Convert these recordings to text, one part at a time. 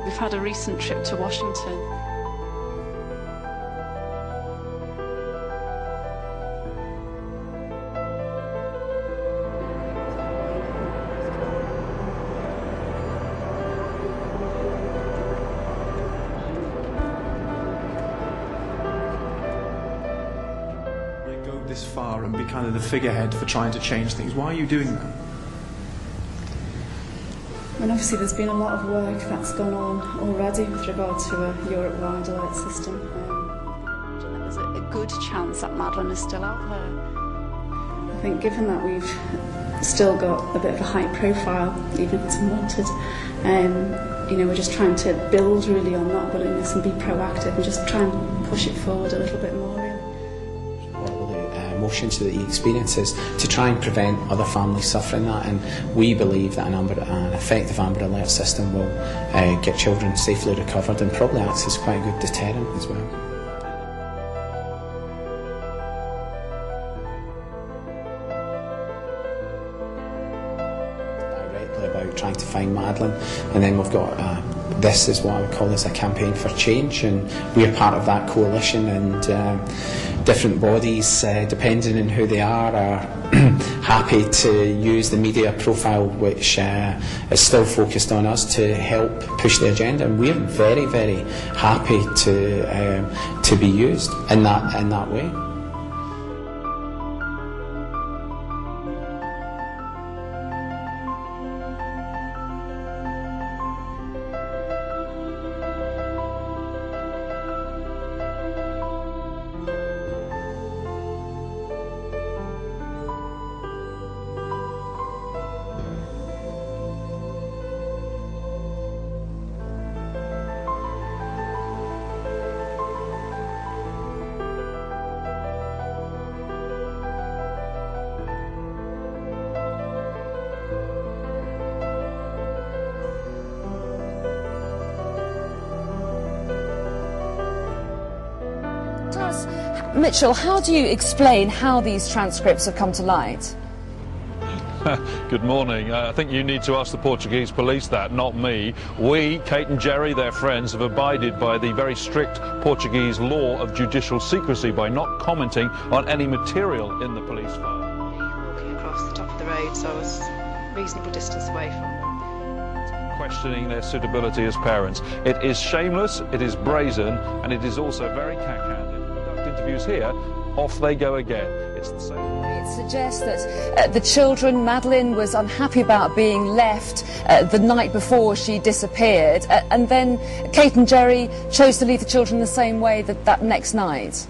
We've had a recent trip to Washington. Go this far and be kind of the figurehead for trying to change things. Why are you doing that? And obviously there's been a lot of work that's gone on already with regard to a Europe-wide alert system. There's a good chance that Madeleine is still out there. I think given that we've still got a bit of a high profile, even if it's unwanted, we're just trying to build really on that willingness and be proactive and just try and push it forward a little bit more. Emotions that he experiences to try and prevent other families suffering that, and we believe that an effective Amber Alert system will get children safely recovered and probably acts as quite a good deterrent as well. Directly about trying to find Madeleine, and then we've got this is what I would call as a campaign for change, and we're part of that coalition, and different bodies, depending on who they are happy to use the media profile which is still focused on us to help push the agenda, and we're very, very happy to be used in that way. Mitchell, how do you explain how these transcripts have come to light? Good morning. I think you need to ask the Portuguese police that, not me. We, Kate and Jerry, their friends, have abided by the very strict Portuguese law of judicial secrecy by not commenting on any material in the police file. Walking across the top of the road, so I was a reasonable distance away from them. Questioning their suitability as parents. It is shameless, it is brazen, and it is also very cack-handed. Interviews here, off they go again. It's the same. It suggests that the children, Madeleine was unhappy about being left the night before she disappeared, and then Kate and Jerry chose to leave the children the same way that next night.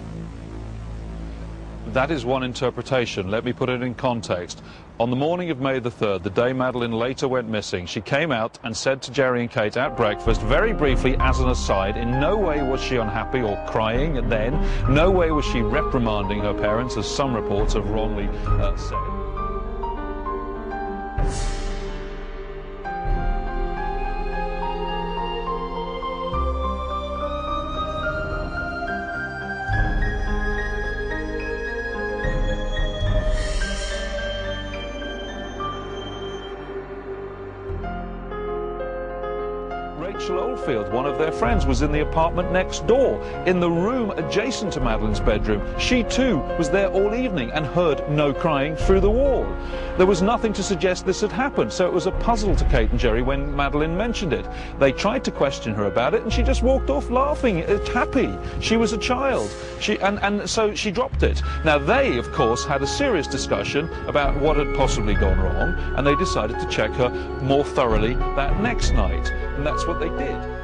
That is one interpretation. Let me put it in context. On the morning of May the 3rd, the day Madeleine later went missing, she came out and said to Jerry and Kate at breakfast, very briefly as an aside, in no way was she unhappy or crying, and then no way was she reprimanding her parents, as some reports have wrongly said. Rachel Oldfield, one of their friends, was in the apartment next door, in the room adjacent to Madeleine's bedroom. She too was there all evening and heard no crying through the wall. There was nothing to suggest this had happened, so it was a puzzle to Kate and Jerry when Madeleine mentioned it. They tried to question her about it, and she just walked off laughing, happy. She was a child, and so she dropped it. Now they, of course, had a serious discussion about what had possibly gone wrong, and they decided to check her more thoroughly that next night, and that's what they did.